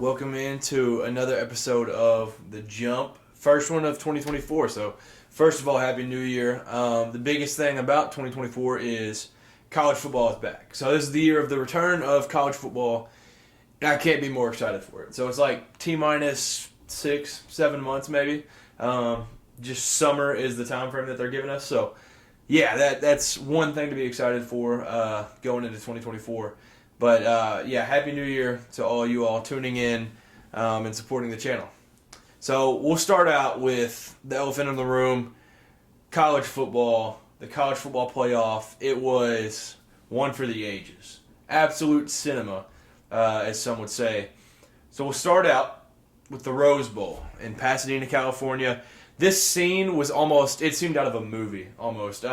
Welcome into another episode of The Jump, first one of 2024. So, first of all, Happy New Year. The biggest thing about 2024 is college football is back. So, this is the year of the return of college football, and I can't be more excited for it. So, it's like T-minus 6-7 months maybe. Just summer is the time frame that they're giving us. So, yeah, that's one thing to be excited for going into 2024. But, Happy New Year to all you all tuning in and supporting the channel. So we'll start out with the elephant in the room, college football, the college football playoff. It was one for the ages. Absolute cinema, as some would say. So we'll start out with the Rose Bowl in Pasadena, California. This scene was it seemed out of a movie, almost.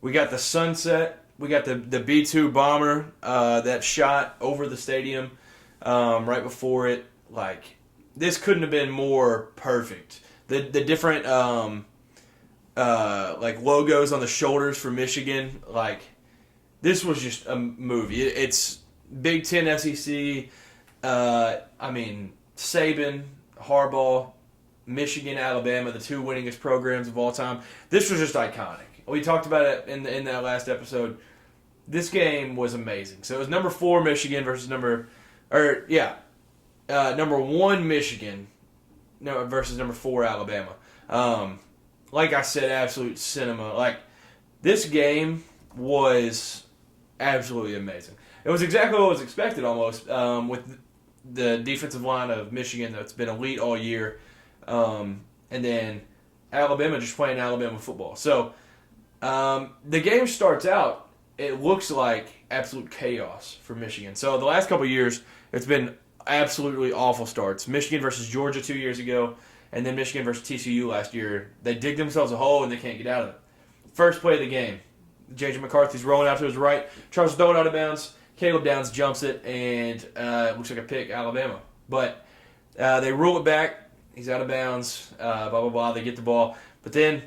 We got the sunset. We got the B-2 bomber that shot over the stadium right before it. Like, this couldn't have been more perfect. The different logos on the shoulders for Michigan. Like, this was just a movie. It's Big Ten, SEC. Saban, Harbaugh, Michigan, Alabama, the two winningest programs of all time. This was just iconic. We talked about it in that last episode. This game was amazing. So it was number 4 Michigan versus number 1 Michigan versus number 4 Alabama. Like I said, absolute cinema. Like, this game was absolutely amazing. It was exactly what was expected almost with the defensive line of Michigan that's been elite all year. And then Alabama just playing Alabama football. So the game starts out, it looks like absolute chaos for Michigan. So the last couple of years, it's been absolutely awful starts. Michigan versus Georgia 2 years ago, and then Michigan versus TCU last year. They dig themselves a hole, and they can't get out of it. First play of the game, J.J. McCarthy's rolling out to his right. Charles throw it out of bounds. Caleb Downs jumps it, and it looks like a pick, Alabama. But they rule it back. He's out of bounds, blah, blah, blah. They get the ball. But then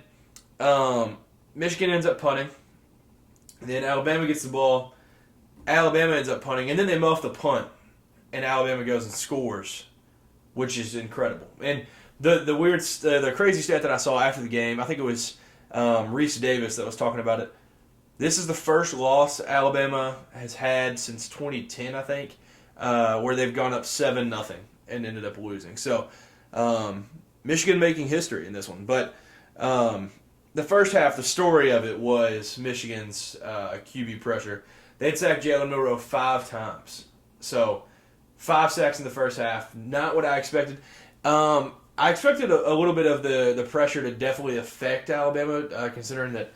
Michigan ends up punting. Then Alabama gets the ball. Alabama ends up punting. And then they muff the punt. And Alabama goes and scores, which is incredible. And the crazy stat that I saw after the game, I think it was Reese Davis that was talking about it. This is the first loss Alabama has had since 2010, I think, where they've gone up 7-0 and ended up losing. So, Michigan making history in this one. But the first half, the story of it was Michigan's QB pressure. They had sacked Jalen Milroe 5 times. So, 5 sacks in the first half. Not what I expected. I expected a little bit of the pressure to definitely affect Alabama, considering that,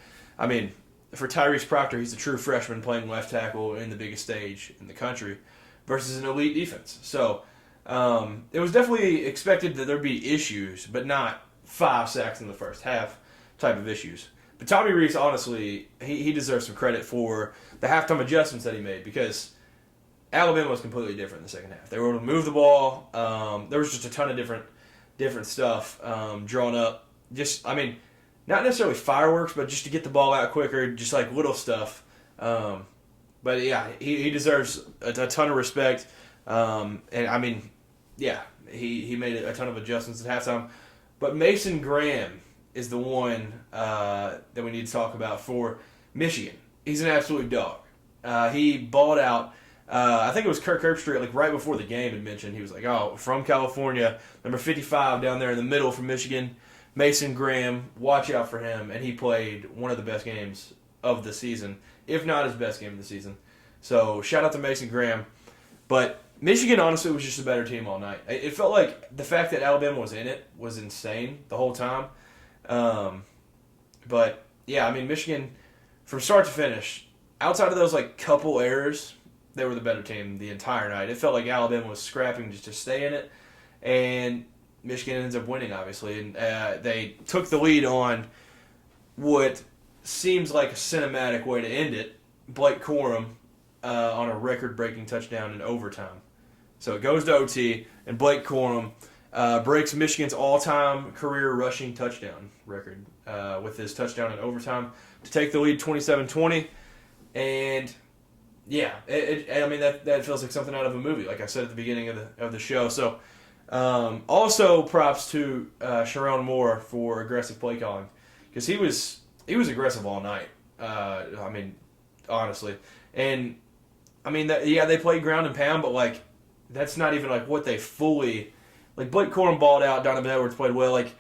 for Tyrese Proctor, he's a true freshman playing left tackle in the biggest stage in the country versus an elite defense. So, it was definitely expected that there'd be issues, but not 5 sacks in the first half type of issues. But Tommy Rees, honestly, he deserves some credit for the halftime adjustments that he made, because Alabama was completely different in the second half. They were able to move the ball. There was just a ton of different stuff drawn up. Not necessarily fireworks, but just to get the ball out quicker, just like little stuff. But yeah, he deserves a ton of respect. He made a ton of adjustments at halftime. But Mason Graham is the one that we need to talk about for Michigan. He's an absolute dog. He balled out. I think it was Kirk Herbstreit, right before the game, had mentioned. He was like, from California, number 55 down there in the middle from Michigan, Mason Graham, watch out for him. And he played one of the best games of the season, if not his best game of the season. So shout out to Mason Graham. But Michigan, honestly, was just a better team all night. It felt like the fact that Alabama was in it was insane the whole time. Michigan, from start to finish, outside of those couple errors, they were the better team the entire night. It felt like Alabama was scrapping just to stay in it, and Michigan ends up winning, obviously. And they took the lead on what seems like a cinematic way to end it. Blake Corum on a record-breaking touchdown in overtime. So it goes to OT, and Blake Corum breaks Michigan's all-time career rushing touchdown record with his touchdown in overtime to take the lead 27-20. And Yeah, I mean that feels like something out of a movie, like I said at the beginning of the show. So, also props to Sharon Moore for aggressive play calling, because he was aggressive all night. I mean, honestly, and I mean they played ground and pound, but like that's not even like what they fully like. Blake Corum balled out, Donovan Edwards played well, like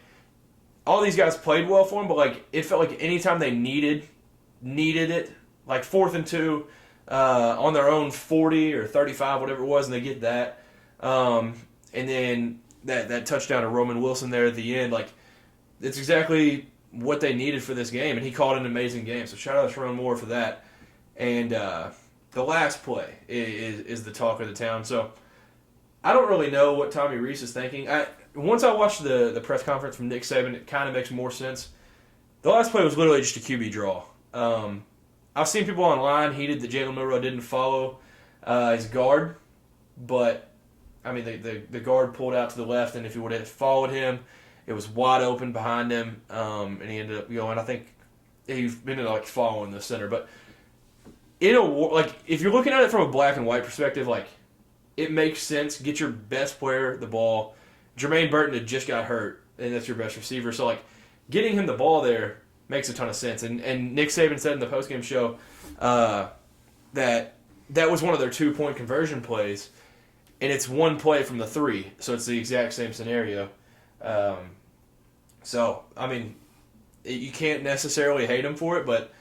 all these guys played well for him, but like it felt like anytime they needed it, like 4th and 2. On their own 40 or 35, whatever it was, and they get that. And then that touchdown to Roman Wilson there at the end, like, it's exactly what they needed for this game, and he called an amazing game. So shout out to Sharon Moore for that. And the last play is the talk of the town. So I don't really know what Tommy Rees is thinking. Once I watched the press conference from Nick Saban, it kind of makes more sense. The last play was literally just a QB draw. I've seen people online heated that Jalen Milroe didn't follow his guard, but I mean the guard pulled out to the left, and if he would have followed him, it was wide open behind him, and he ended up going. I think he ended up like following the center, but like if you're looking at it from a black and white perspective, like it makes sense. Get your best player the ball. Jermaine Burton had just got hurt, and that's your best receiver, so like getting him the ball there makes a ton of sense. And Nick Saban said in the postgame show that was one of their 2-point conversion plays, and it's one play from the 3, so it's the exact same scenario. So, I mean, you can't necessarily hate him for it, but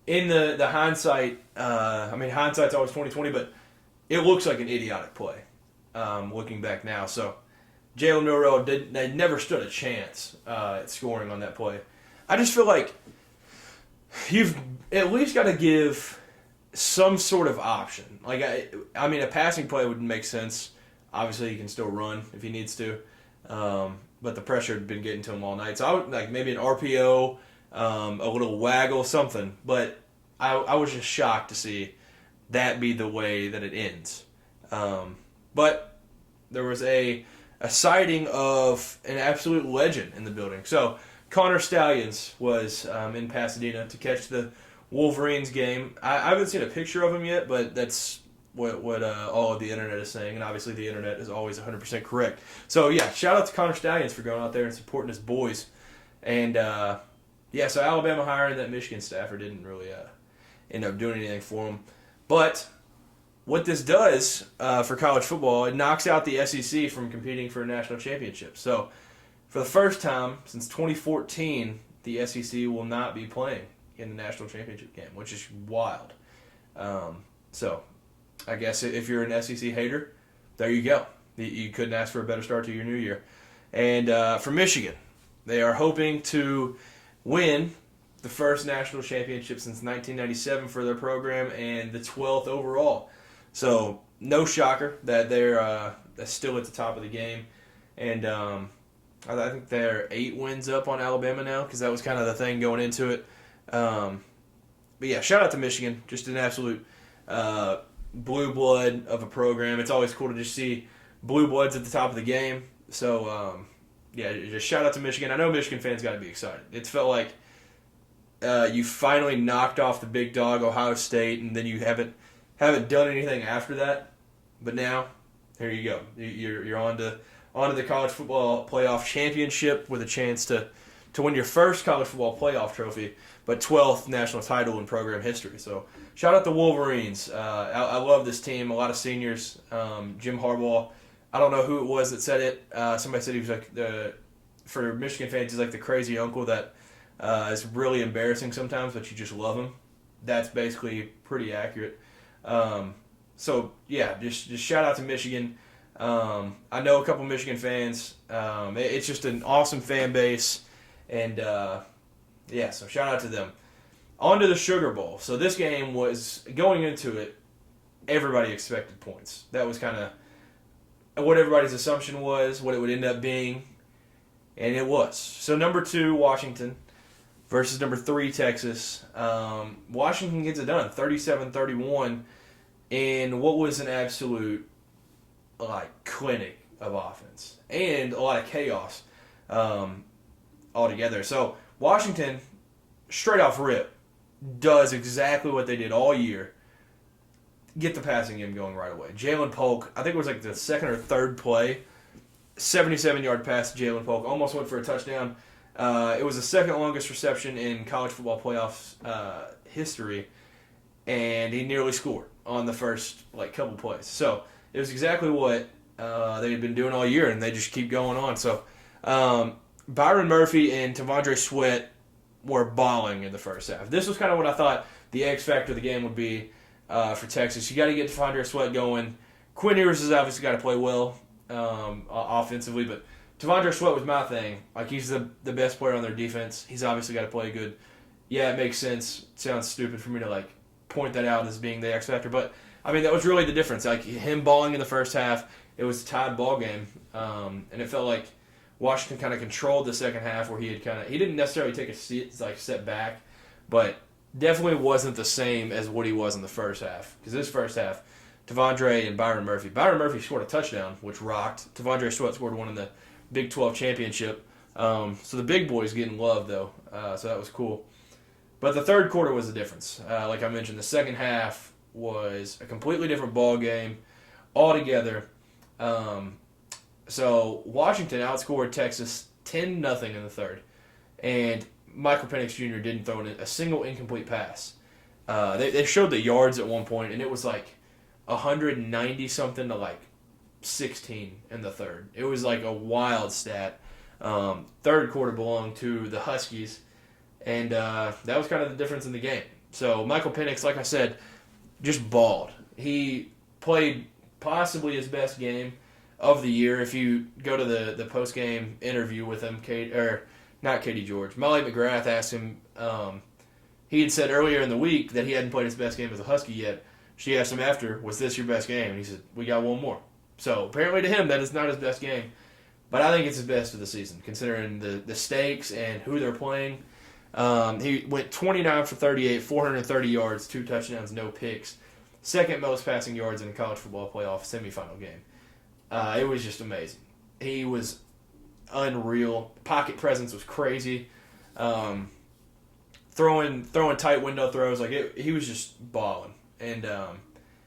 in the hindsight, I mean, hindsight's always 20/20, but it looks like an idiotic play looking back now. So, Jalen Milroe they never stood a chance at scoring on that play. I just feel like you've at least got to give some sort of option. Like, I mean, a passing play would make sense. Obviously, he can still run if he needs to. But the pressure had been getting to him all night. So I would like maybe an RPO, a little waggle, something. But I was just shocked to see that be the way that it ends. But there was a sighting of an absolute legend in the building. So Connor Stallions was in Pasadena to catch the Wolverines game. I haven't seen a picture of him yet, but that's what all of the internet is saying, and obviously the internet is always 100% correct. So yeah, shout out to Connor Stallions for going out there and supporting his boys. And yeah, so Alabama hiring that Michigan staffer didn't really end up doing anything for him. But what this does for college football, it knocks out the SEC from competing for a national championship. So for the first time since 2014, the SEC will not be playing in the national championship game, which is wild. So I guess if you're an SEC hater, there you go. You couldn't ask for a better start to your new year. And for Michigan, they are hoping to win the first national championship since 1997 for their program and the 12th overall. So no shocker that they're still at the top of the game. And I think they're 8 wins up on Alabama now, because that was kind of the thing going into it. But yeah, shout out to Michigan. Just an absolute blue blood of a program. It's always cool to just see blue bloods at the top of the game. So yeah, just shout out to Michigan. I know Michigan fans got to be excited. It's felt like you finally knocked off the big dog, Ohio State, and then you haven't done anything after that. But now, here you go. You're on to the college football playoff championship with a chance to win your first college football playoff trophy, but 12th national title in program history. So shout out to Wolverines. I love this team. A lot of seniors. Jim Harbaugh. I don't know who it was that said it. Somebody said he was like for Michigan fans, he's like the crazy uncle that is really embarrassing sometimes, but you just love him. That's basically pretty accurate. So yeah, just shout out to Michigan. I know a couple Michigan fans. It's just an awesome fan base, and yeah, so shout out to them. On to the Sugar Bowl. So this game was, going into it, everybody expected points. That was kind of what everybody's assumption was, what it would end up being, and it was. So number 2, Washington, versus number 3, Texas. Washington gets it done, 37-31, in what was an absolute clinic of offense and a lot of chaos altogether. So Washington, straight off rip, does exactly what they did all year. get the passing game going right away. Jalen Polk, I think it was like the second or third play, 77-yard pass to Jalen Polk, almost went for a touchdown. It was the second longest reception in college football playoffs history, and he nearly scored on the first couple plays. So it was exactly what they had been doing all year, and they just keep going on. So Byron Murphy and T'Vondre Sweat were balling in the first half. This was kind of what I thought the X factor of the game would be for Texas. You got to get T'Vondre Sweat going. Quinn Ewers has obviously got to play well offensively, but T'Vondre Sweat was my thing. He's the best player on their defense. He's obviously got to play good. Yeah, it makes sense. It sounds stupid for me to point that out as being the X factor, but I mean that was really the difference. Him balling in the first half, it was a tied ball game, and it felt like Washington kind of controlled the second half, where he didn't necessarily take a step back, but definitely wasn't the same as what he was in the first half. Because this first half, T'Vondre and Byron Murphy scored a touchdown, which rocked. T'Vondre Sweat scored one in the Big 12 championship. So the big boys getting love though, so that was cool. But the third quarter was the difference. Like I mentioned, the second half was a completely different ball game altogether. So Washington outscored Texas 10-0 in the third, and Michael Penix Jr. didn't throw in a single incomplete pass. They showed the yards at one point, and it was 190 something to 16 in the third. It was a wild stat. Third quarter belonged to the Huskies, and that was kind of the difference in the game. So Michael Penix, like I said, just balled. He played possibly his best game of the year. If you go to the post-game interview with him, not Katie George, Molly McGrath asked him, he had said earlier in the week that he hadn't played his best game as a Husky yet. She asked him after, was this your best game? And he said, we got one more. So apparently to him, that is not his best game. But I think it's his best of the season, considering the stakes and who they're playing. He went 29 for 38, 430 yards, 2 touchdowns, no picks. Second most passing yards in a college football playoff semifinal game. It was just amazing. He was unreal. Pocket presence was crazy. Throwing tight window throws, he was just balling, and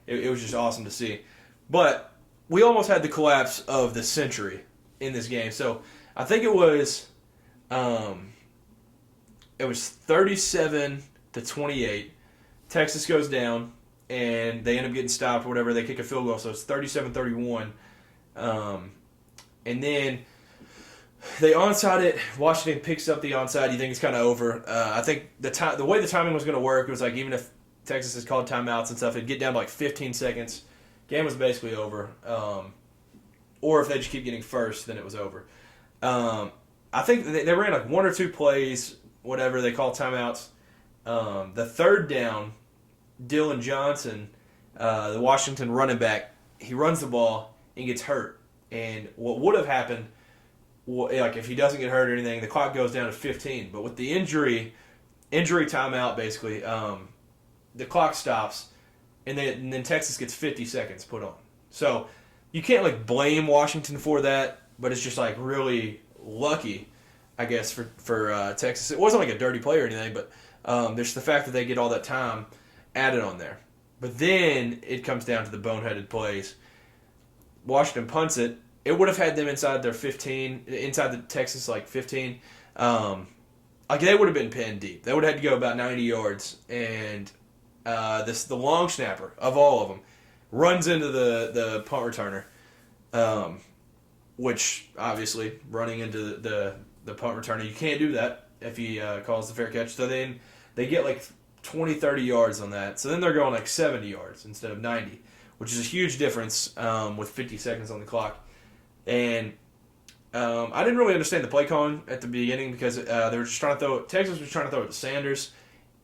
it was just awesome to see. But we almost had the collapse of the century in this game. So I think it was 37-28. Texas goes down, and they end up getting stopped or whatever. They kick a field goal, so it's 37-31. And then they onside it. Washington picks up the onside. You think it's kind of over. I think the way the timing was going to work, it was even if Texas has called timeouts and stuff, it'd get down to 15 seconds. Game was basically over. Or if they just keep getting first, then it was over. I think they ran 1 or 2 plays, whatever. They called timeouts. The third down, Dylan Johnson, the Washington running back, he runs the ball and gets hurt. And what would have happened, if he doesn't get hurt or anything, the clock goes down to 15. But with the injury timeout, basically, the clock stops, and then Texas gets 50 seconds put on. So you can't blame Washington for that, but it's just really lucky, I guess, for Texas. It wasn't a dirty play or anything, but there's the fact that they get all that time added on there. But then it comes down to the boneheaded plays. Washington punts it. It would have had them inside their 15, inside the Texas 15. They would have been pinned deep. They would have had to go about 90 yards, and the long snapper of all of them runs into the punt returner, which obviously running into the punt returner, you can't do that if he calls the fair catch. So then they get 20, 30 yards on that. So then they're going 70 yards instead of 90, which is a huge difference with 50 seconds on the clock. And I didn't really understand the play calling at the beginning because they were just trying to throw. Texas was trying to throw it to Sanders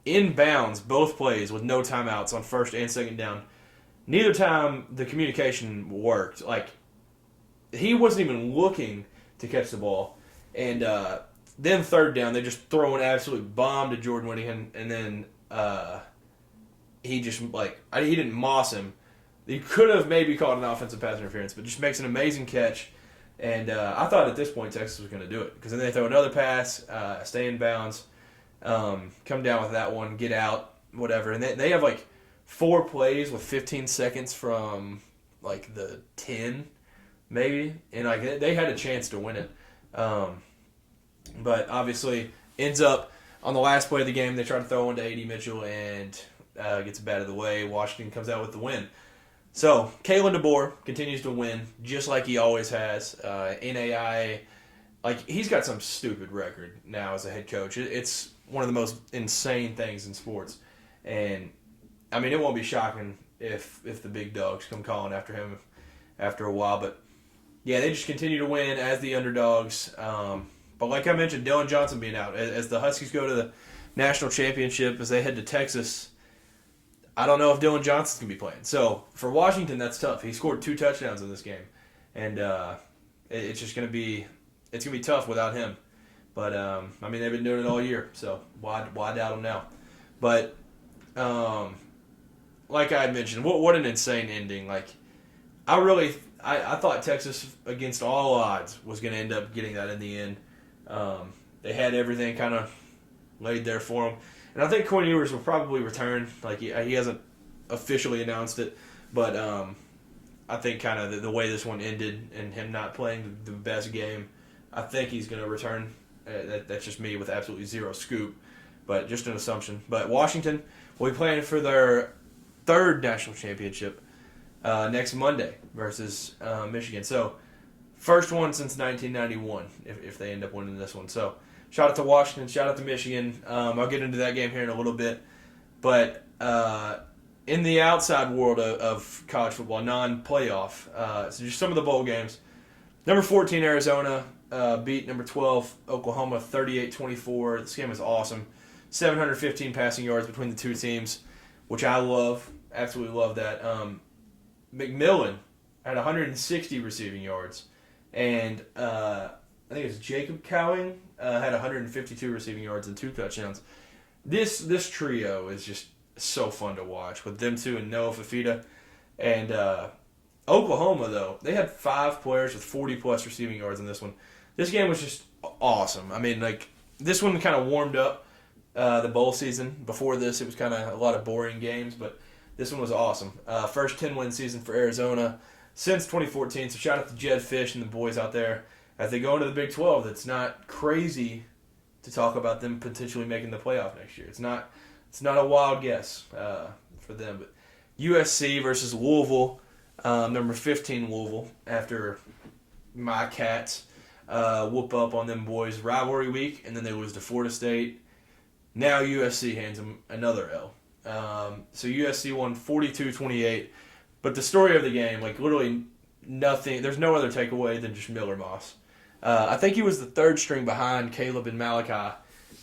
inbounds both plays with no timeouts on first and second down. Neither time the communication worked. He wasn't even looking to catch the ball. And then third down, they just throw an absolute bomb to Jordan Whittingham, and then he just he didn't moss him. He could have maybe called an offensive pass interference, but just makes an amazing catch. And I thought at this point Texas was going to do it because then they throw another pass, stay in bounds, come down with that one, get out, whatever. And they have 4 plays with 15 seconds from like the 10, maybe, and like they had a chance to win it. But obviously ends up on the last play of the game. They try to throw one to A.D. Mitchell and gets it bat of the way. Washington comes out with the win. So Kalen DeBoer continues to win just like he always has. NAIA, like he's got some stupid record now as a head coach. It's one of the most insane things in sports, and I mean it won't be shocking if the big dogs come calling after him after a while. But yeah, they just continue to win as the underdogs. But like I mentioned, Dylan Johnson being out as the Huskies go to the national championship as they head to Texas. I don't know if Dylan Johnson's going to be playing. So, for Washington, that's tough. He scored 2 touchdowns in this game. And it's just going to be tough without him. But, I mean, they've been doing it all year. So, why doubt them now? But, like I had mentioned, what an insane ending. Like, I thought Texas, against all odds, was going to end up getting that in the end. They had everything kind of laid there for them. And I think Quinn Ewers will probably return. Like he hasn't officially announced it, but I think kind of the way this one ended and him not playing the best game, I think he's going to return. That's just me with absolutely zero scoop, but just an assumption. But Washington will be playing for their 3rd national championship next Monday versus Michigan. So first one since 1991 if they end up winning this one. So. Shout out to Washington. Shout out to Michigan. I'll get into that game here in a little bit. But in the outside world of college football, non-playoff, so just some of the bowl games. Number 14, Arizona beat number 12, Oklahoma, 38-24. This game was awesome. 715 passing yards between the two teams, which I love. Absolutely love that. McMillan had 160 receiving yards. And I think it's Jacob Cowing had 152 receiving yards and 2 touchdowns. This trio is just so fun to watch with them two and Noah Fafita. And Oklahoma, though, they had 5 players with 40-plus receiving yards in this one. This game was just awesome. I mean, like, this one kind of warmed up the bowl season. Before this, it was kind of a lot of boring games, but this one was awesome. First 10-win season for Arizona since 2014, so shout out to Jed Fish and the boys out there. As they go into the Big 12, it's not crazy to talk about them potentially making the playoff next year. It's not a wild guess for them. But USC versus Louisville, number 15 Louisville, after my Cats whoop up on them boys rivalry week, and then they lose to Florida State. Now USC hands them another L. So USC won 42-28. But the story of the game, like literally nothing, there's no other takeaway than just Miller Moss. I think he was the 3rd string behind Caleb and Malachi,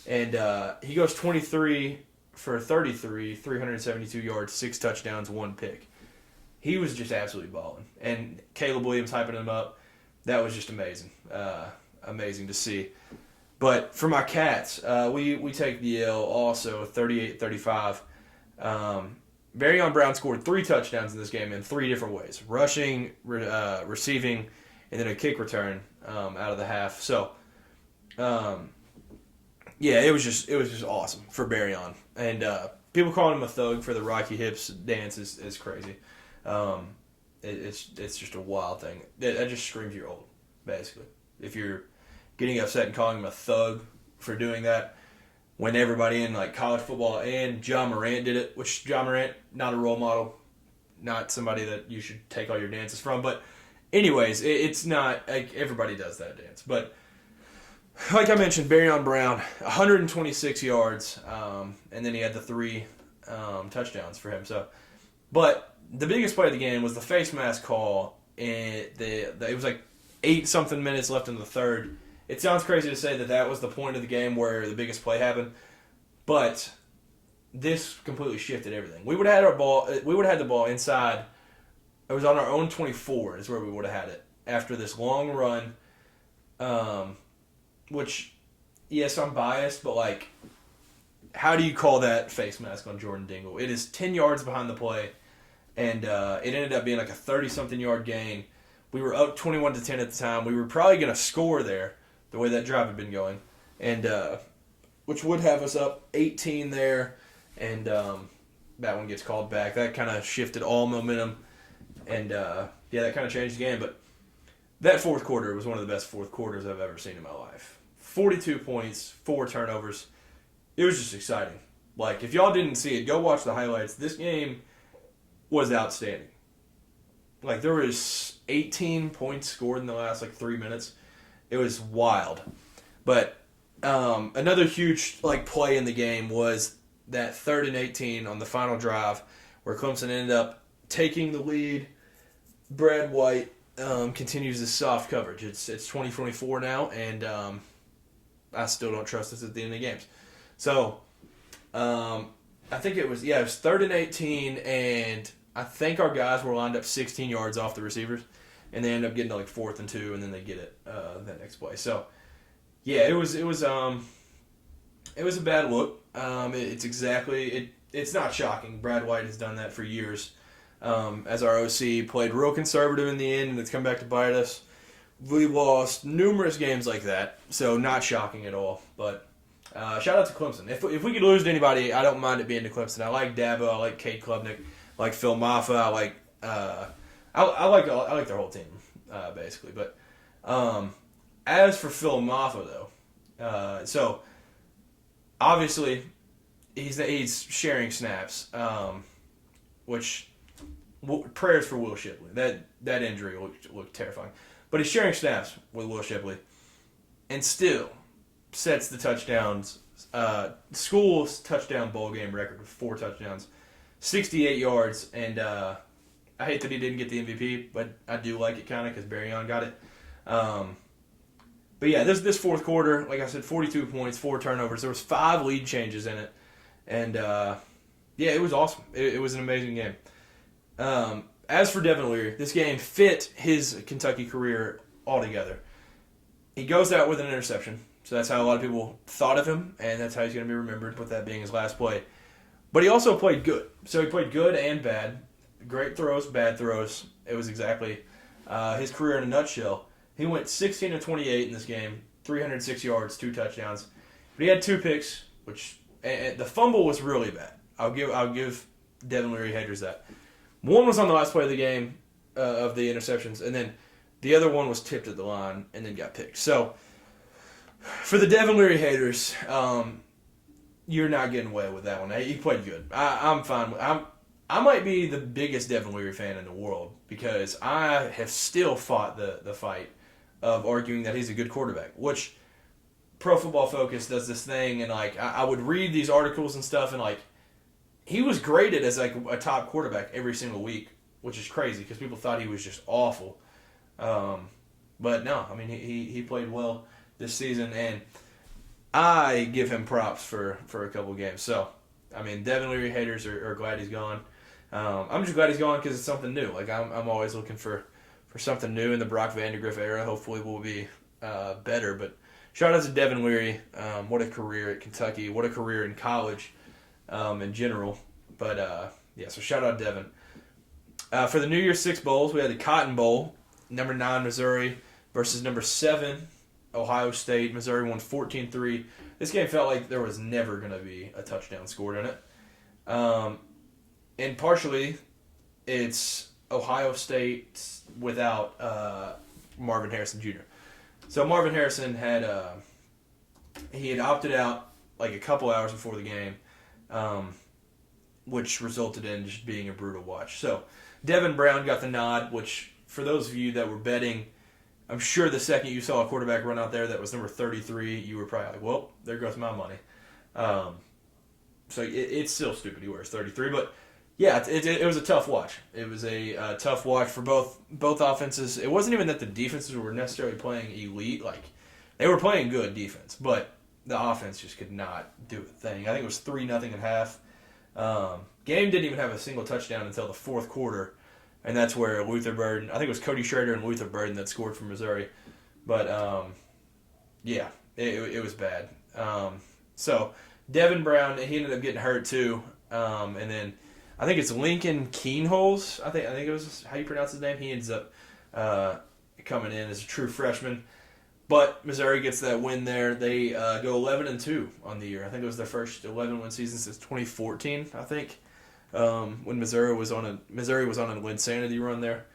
and he goes 23 for 33, 372 yards, 6 touchdowns, 1 pick. He was just absolutely balling, and Caleb Williams hyping him up. That was just amazing, amazing to see. But for my Cats, we take the L also, 38-35. Barryon Brown scored 3 touchdowns in this game in 3 different ways: rushing, receiving, and then a kick return out of the half. So, yeah, it was just awesome for Barryon. And people calling him a thug for the Rocky Hips dance is crazy. It's just a wild thing. That just screams you're old, basically. If you're getting upset and calling him a thug for doing that, when everybody in like college football and John Morant did it, which John Morant, not a role model, not somebody that you should take all your dances from, but anyways, it's not like everybody does that dance. But like I mentioned, Barryon Brown, 126 yards, and then he had the 3 touchdowns for him. So, but the biggest play of the game was the face mask call, and it was like 8-something minutes left in the 3rd. It sounds crazy to say that was the point of the game where the biggest play happened, but this completely shifted everything. We would have had the ball inside. It was on our own 24 is where we would have had it after this long run, which, yes, I'm biased, but, like, how do you call that face mask on Jordan Dingle? It is 10 yards behind the play, and it ended up being like a 30-something yard gain. We were up 21-10 at the time. We were probably going to score there, the way that drive had been going, and which would have us up 18 there, and that one gets called back. That kind of shifted all momentum, and that kind of changed the game. But that fourth quarter was one of the best fourth quarters I've ever seen in my life. 42 points, 4 turnovers. It was just exciting. Like, if y'all didn't see it, go watch the highlights. This game was outstanding. Like, there was 18 points scored in the last, 3 minutes. It was wild. But another huge, play in the game was that 3rd and 18 on the final drive where Clemson ended up taking the lead. Brad White continues this soft coverage. It's 2024 now, and I still don't trust us at the end of the games. So, I think it was 3rd and 18, and I think our guys were lined up 16 yards off the receivers, and they end up getting to 4th and 2, and then they get it that next play. So, yeah, it was a bad look. It's not shocking. Brad White has done that for years. As our OC, played real conservative in the end, and it's come back to bite us. We lost numerous games like that, so not shocking at all. But shout out to Clemson. If we could lose to anybody, I don't mind it being to Clemson. I like Dabo. I like Cade Klubnik. I like Phil Maffa. I like their whole team basically. But as for Phil Maffa though, so obviously he's sharing snaps, which prayers for Will Shipley. That injury looked terrifying, but he's sharing snaps with Will Shipley, and still sets the touchdowns. School's touchdown bowl game record with 4 touchdowns, 68 yards, and I hate that he didn't get the MVP, but I do like it kind of because Barryon got it. But yeah, this fourth quarter, like I said, 42 points, 4 turnovers. There was 5 lead changes in it, and it was awesome. It was an amazing game. As for Devin Leary, this game fit his Kentucky career altogether. He goes out with an interception, so that's how a lot of people thought of him, and that's how he's going to be remembered, with that being his last play. But he also played good. So he played good and bad. Great throws, bad throws. It was exactly his career in a nutshell. He went 16 of 28 in this game, 306 yards, 2 touchdowns. But he had 2 picks, which the fumble was really bad. I'll give Devin Leary haters that. One was on the last play of the game of the interceptions, and then the other one was tipped at the line and then got picked. So for the Devin Leary haters, you're not getting away with that one. He played good. I'm fine. I might be the biggest Devin Leary fan in the world because I have still fought the fight of arguing that he's a good quarterback, which Pro Football Focus does this thing, and I would read these articles and stuff, and he was graded as a top quarterback every single week, which is crazy because people thought he was just awful. But no, I mean he played well this season, and I give him props for a couple games. So I mean, Devin Leary haters are glad he's gone. I'm just glad he's gone because it's something new. I'm always looking for something new in the Brock Vandagriff era. Hopefully we'll be better. But shout out to Devin Leary. What a career at Kentucky. What a career in college in general. But so shout out Devin. For the NY6 Bowls, we had the Cotton Bowl. Number 9 Missouri versus number 7 Ohio State. Missouri won 14-3. This game felt like there was never going to be a touchdown scored in it. And partially, it's Ohio State without Marvin Harrison Jr. So Marvin Harrison had opted out a couple hours before the game, which resulted in just being a brutal watch. So Devin Brown got the nod, which for those of you that were betting, I'm sure the second you saw a quarterback run out there that was number 33, you were probably like, well, there goes my money. So it's still stupid he wears 33, but yeah, it was a tough watch. It was a tough watch for both offenses. It wasn't even that the defenses were necessarily playing elite. They were playing good defense, but the offense just could not do a thing. I think it was 3-0 at half. Game didn't even have a single touchdown until the fourth quarter, and that's where Luther Burden, I think it was Cody Schrader and Luther Burden that scored for Missouri. But, it was bad. So Devin Brown, he ended up getting hurt too. And then I think it's Lincoln Keenholz. I think it was how you pronounce his name. He ends up coming in as a true freshman. But Missouri gets that win there. They go 11-2 on the year. I think it was their first 11-win season since 2014, I think. when Missouri was on an insanity run there.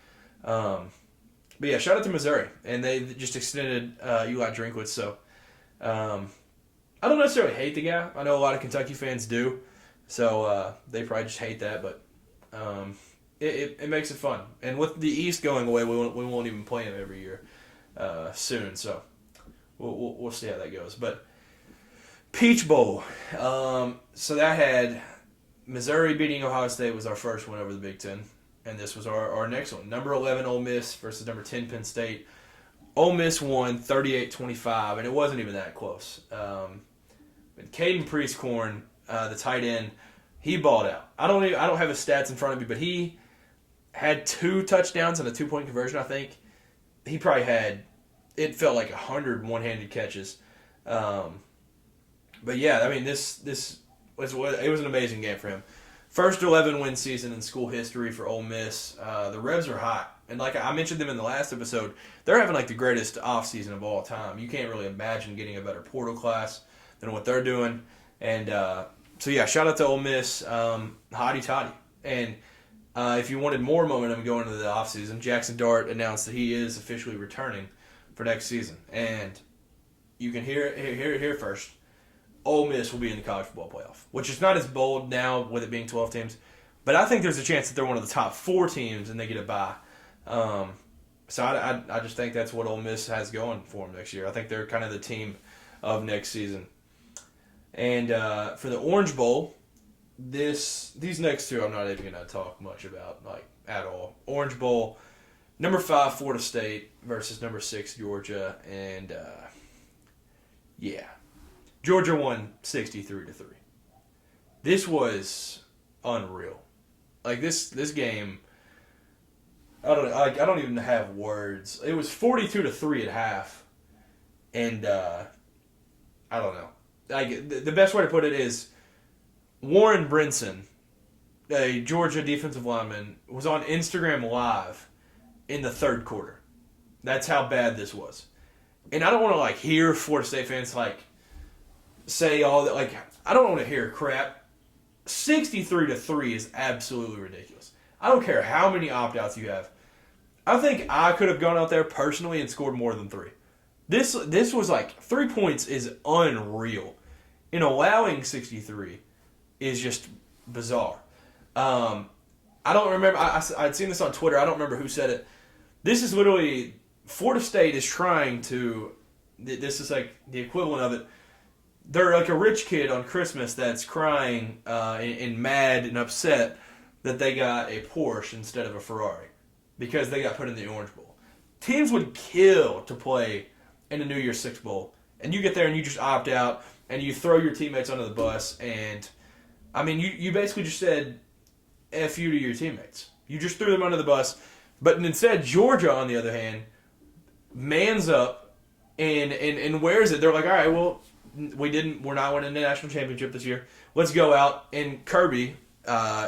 But yeah, shout out to Missouri, and they just extended Eli Drinkwitz. So I don't necessarily hate the guy. I know a lot of Kentucky fans do, so they probably just hate that. But it makes it fun, and with the East going away, we won't even play him every year soon. So we'll see how that goes. But Peach Bowl, so that had Missouri beating Ohio State was our first win over the Big Ten. And this was our next one. Number 11, Ole Miss versus number 10, Penn State. Ole Miss won 38-25, and it wasn't even that close. Caden Priestcorn, the tight end, he balled out. I don't have his stats in front of me, but he had 2 touchdowns and a 2-point conversion, I think. He probably had, it felt like 100 one-handed catches. But yeah, I mean, this was an amazing game for him. First 11-win season in school history for Ole Miss. The Rebs are hot. And like I mentioned them in the last episode, they're having like the greatest offseason of all time. You can't really imagine getting a better portal class than what they're doing. And so yeah, shout out to Ole Miss. Hotty toddy. And if you wanted more momentum going into the offseason, Jackson Dart announced that he is officially returning for next season. And you can hear it here first. Ole Miss will be in the college football playoff, which is not as bold now with it being 12 teams. But I think there's a chance that they're one of the top 4 teams and they get a bye. So I just think that's what Ole Miss has going for them next year. I think they're kind of the team of next season. And for the Orange Bowl, these next 2 I'm not even going to talk much about, like, at all. Orange Bowl, number 5, Florida State versus number 6, Georgia. And, yeah. Georgia won 63-3. This was unreal. Like this game, I don't even have words. It was 42-3 at half, and I don't know. Like the best way to put it is Warren Brinson, a Georgia defensive lineman, was on Instagram Live in the 3rd quarter. That's how bad this was. And I don't want to like hear Florida State fans like say all that. Like I don't want to hear crap. 63-3 is absolutely ridiculous. I don't care how many opt-outs you have. I think I could have gone out there personally and scored more than 3. This was like 3 points is unreal. And allowing 63 is just bizarre. I don't remember. I'd seen this on Twitter. I don't remember who said it. This is literally Florida State is trying to. This is like the equivalent of it. They're like a rich kid on Christmas that's crying and mad and upset that they got a Porsche instead of a Ferrari because they got put in the Orange Bowl. Teams would kill to play in the New Year's Six Bowl, and you get there and you just opt out and you throw your teammates under the bus. And I mean, you basically just said F you to your teammates. You just threw them under the bus. But instead, Georgia, on the other hand, mans up and wears it. They're like, all right, well, we're not winning the national championship this year. Let's go out and Kirby,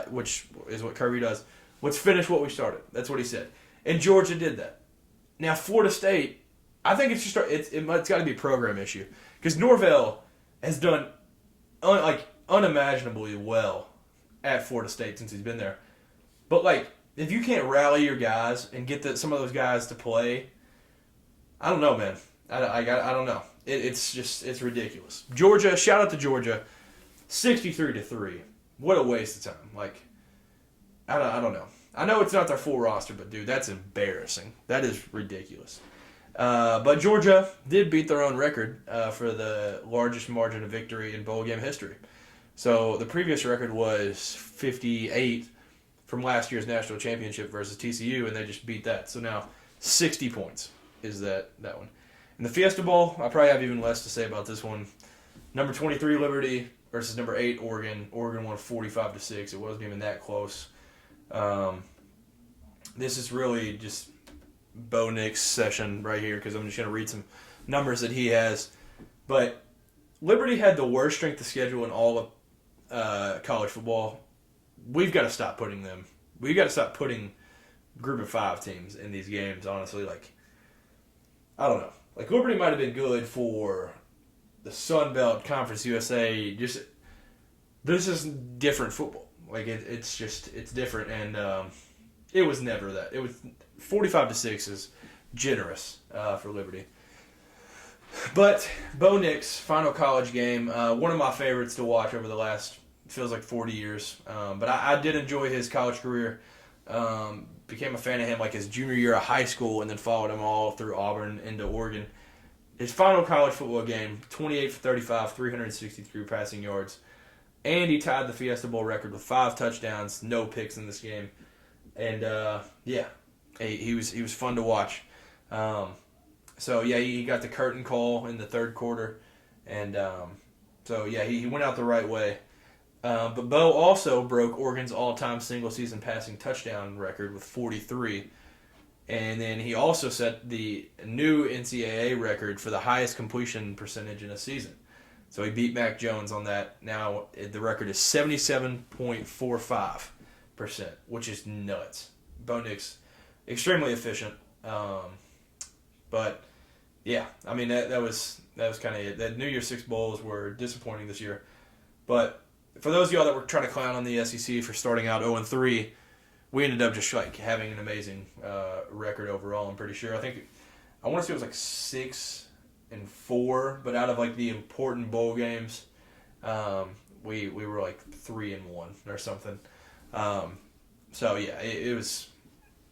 which is what Kirby does, let's finish what we started. That's what he said. And Georgia did that. Now, Florida State, I think it's got to be a program issue. Because Norvell has done unimaginably well at Florida State since he's been there. But, like, if you can't rally your guys and get some of those guys to play, I don't know, man. I don't know. It's ridiculous. Georgia, shout out to Georgia, 63-3. What a waste of time. Like, I don't know. I know it's not their full roster, but dude, that's embarrassing. That is ridiculous. But Georgia did beat their own record for the largest margin of victory in bowl game history. So the previous record was 58 from last year's national championship versus TCU, and they just beat that. So now 60 points is that one. In the Fiesta Bowl, I probably have even less to say about this one. Number 23 Liberty versus number 8 Oregon. Oregon won 45-6. It wasn't even that close. This is really just Bo Nix session right here because I'm just going to read some numbers that he has. But Liberty had the worst strength of schedule in all of college football. We've got to stop putting them. We've got to stop putting group of 5 teams in these games, honestly. Like, I don't know. Like, Liberty might have been good for the Sun Belt Conference USA. Just, this is different football. Like it's different, and it was never that. It was 45-6 is generous for Liberty. But Bo Nix, final college game, one of my favorites to watch over the last, feels like 40 years. But I did enjoy his college career. Became a fan of him like his junior year of high school, and then followed him all through Auburn into Oregon. His final college football game, 28 for 35, 363 passing yards. And he tied the Fiesta Bowl record with 5 touchdowns, no picks in this game. And, he was fun to watch. He got the curtain call in the third quarter. And, he went out the right way. But Bo also broke Oregon's all-time single-season passing touchdown record with 43. And then he also set the new NCAA record for the highest completion percentage in a season. So he beat Mac Jones on that. Now the record is 77.45%, which is nuts. Bo Nix, extremely efficient. But yeah, I mean that was kind of it. The NY6 Bowls were disappointing this year. But for those of y'all that were trying to clown on the SEC for starting out 0-3, we ended up just like having an amazing record overall. I'm pretty sure. I want to say it was like 6-4, but out of like the important bowl games, we were like 3-1 or something. It was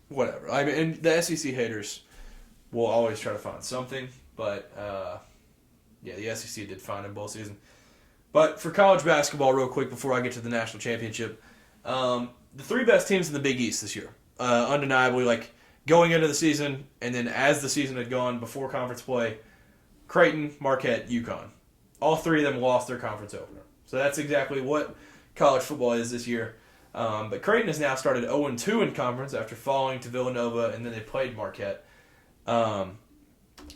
whatever. I mean, and the SEC haters will always try to find something, but the SEC did fine in bowl season. But for college basketball, real quick before I get to the national championship, the 3 best teams in the Big East this year, undeniably, like going into the season, and then as the season had gone before conference play, Creighton, Marquette, UConn. All 3 of them lost their conference opener. So that's exactly what college football is this year. But Creighton has now started 0-2 in conference after falling to Villanova, and then they played Marquette. And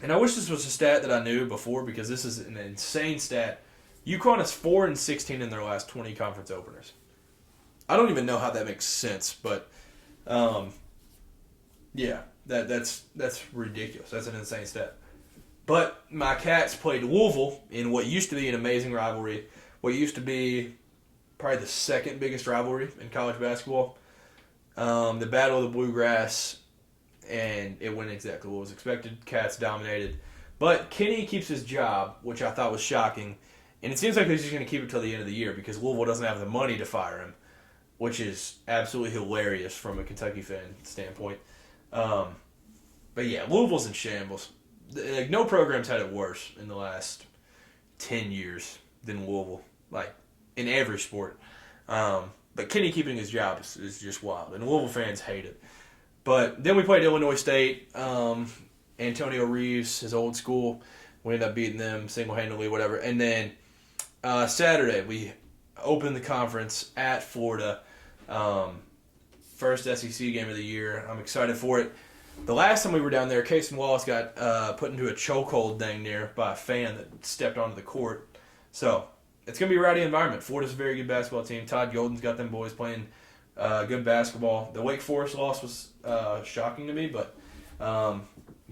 I wish this was a stat that I knew before, because this is an insane stat. UConn is 4-16 in their last 20 conference openers. I don't even know how that makes sense, but that's ridiculous. That's an insane stat. But my Cats played Louisville in what used to be an amazing rivalry, what used to be probably the second biggest rivalry in college basketball. The Battle of the Bluegrass, and it went exactly what was expected. Cats dominated. But Kenny keeps his job, which I thought was shocking. And it seems like he's just going to keep it till the end of the year because Louisville doesn't have the money to fire him, which is absolutely hilarious from a Kentucky fan standpoint. Louisville's in shambles. Like, no program's had it worse in the last 10 years than Louisville, like, in every sport. But Kenny keeping his job is just wild, and Louisville fans hate it. But then we played Illinois State. Antonio Reeves, his old school, we ended up beating them single-handedly, whatever. And then Saturday, we opened the conference at Florida. First SEC game of the year. I'm excited for it. The last time we were down there, Casey Wallace got put into a chokehold dang near by a fan that stepped onto the court. So it's going to be a rowdy environment. Florida's a very good basketball team. Todd Golden's got them boys playing good basketball. The Wake Forest loss was shocking to me, but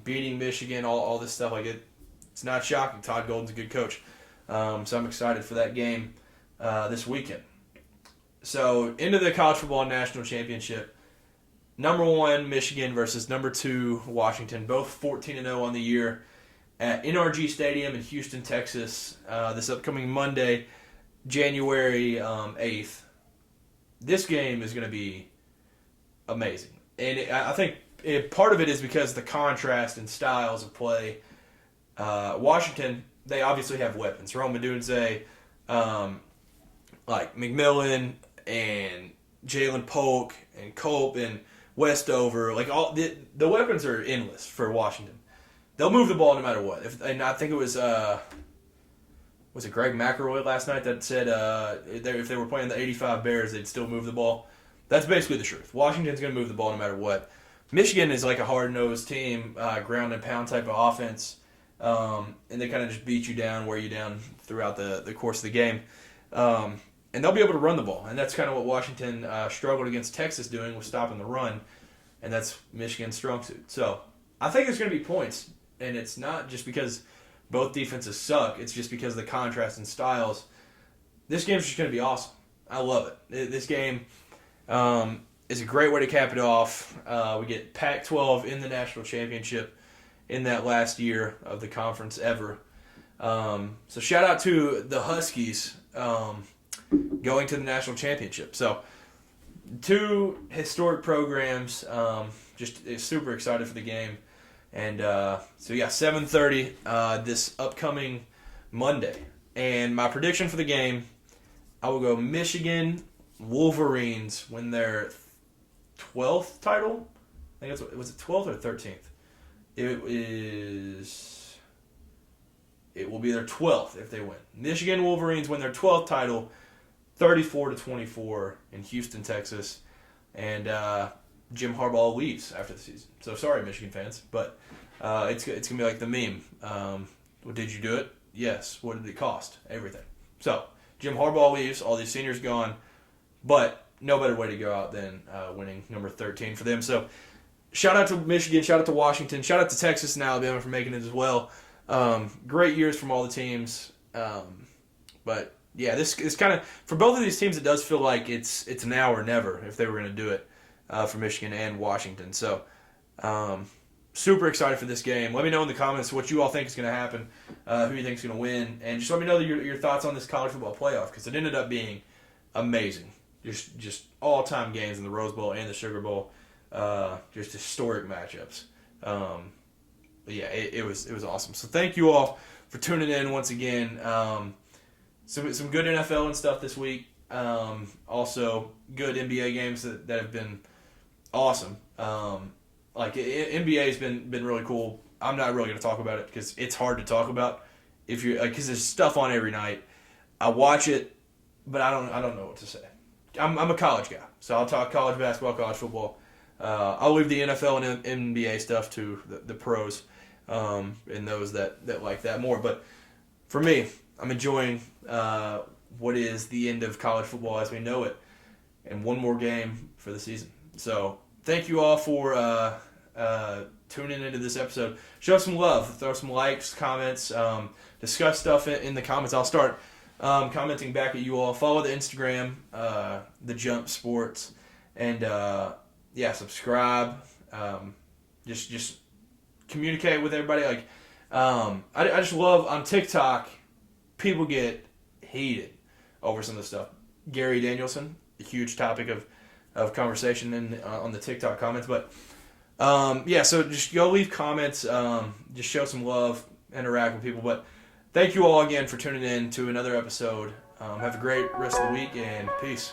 beating Michigan, all this stuff, like it's not shocking. Todd Golden's a good coach. So I'm excited for that game this weekend. So into the College Football National Championship. Number 1, Michigan versus number 2, Washington. Both 14-0 on the year at NRG Stadium in Houston, Texas. This upcoming Monday, January 8th. This game is going to be amazing. And I think part of it is because the contrast in styles of play. Washington, they obviously have weapons. Rome Odunze, like McMillan and Jalen Polk and Culp and Westover, like all the weapons are endless for Washington. They'll move the ball no matter what. And I think it was it Greg McElroy last night that said if they were playing the 85 Bears, they'd still move the ball. That's basically the truth. Washington's going to move the ball no matter what. Michigan is like a hard-nosed team, ground and pound type of offense, and they kind of just beat you down, wear you down throughout the course of the game. And they'll be able to run the ball. And that's kind of what Washington struggled against Texas doing, was stopping the run. And that's Michigan's strong suit. So I think there's going to be points. And it's not just because both defenses suck. It's just because of the contrast in styles. This game's just going to be awesome. I love it. This game is a great way to cap it off. We get Pac-12 in the national championship in that last year of the conference ever. So shout out to the Huskies going to the national championship. So two historic programs. Just super excited for the game. And so yeah, 7:30 this upcoming Monday. And my prediction for the game, I will go Michigan Wolverines win their 12th title. I think that's was it 12th or 13th? It will be their 12th if they win. Michigan Wolverines win their 12th title, 34-24 in Houston, Texas, and Jim Harbaugh leaves after the season. So sorry, Michigan fans, but it's gonna be like the meme. Well, did you do it? Yes. What did it cost? Everything. So Jim Harbaugh leaves. All these seniors gone, but no better way to go out than winning number 13 for them. So shout out to Michigan, shout out to Washington, shout out to Texas and Alabama for making it as well. Great years from all the teams. But yeah, this is kind of, for both of these teams, it does feel like it's now or never if they were going to do it for Michigan and Washington. So super excited for this game. Let me know in the comments what you all think is going to happen, who you think is going to win, and just let me know your thoughts on this college football playoff, because it ended up being amazing. Just all-time games in the Rose Bowl and the Sugar Bowl. Just historic matchups. But yeah, it was awesome. So thank you all for tuning in once again. Some good NFL and stuff this week. Also good NBA games that have been awesome. Like NBA has been really cool. I'm not really going to talk about it because it's hard to talk about if you because there's stuff on every night. I watch it, but I don't know what to say. I'm a college guy, so I'll talk college basketball, college football. I'll leave the NFL and NBA stuff to the pros and those that like that more. But for me, I'm enjoying what is the end of college football as we know it, and one more game for the season. So thank you all for tuning into this episode. Show some love. Throw some likes, comments, discuss stuff in the comments. I'll start commenting back at you all. Follow the Instagram, The Jump Sports, and subscribe. Just communicate with everybody. Like, I just love on TikTok. People get heated over some of the stuff. Gary Danielson, a huge topic of conversation on the TikTok comments. But so just go leave comments. Just show some love, interact with people. But thank you all again for tuning in to another episode. Have a great rest of the week, and peace.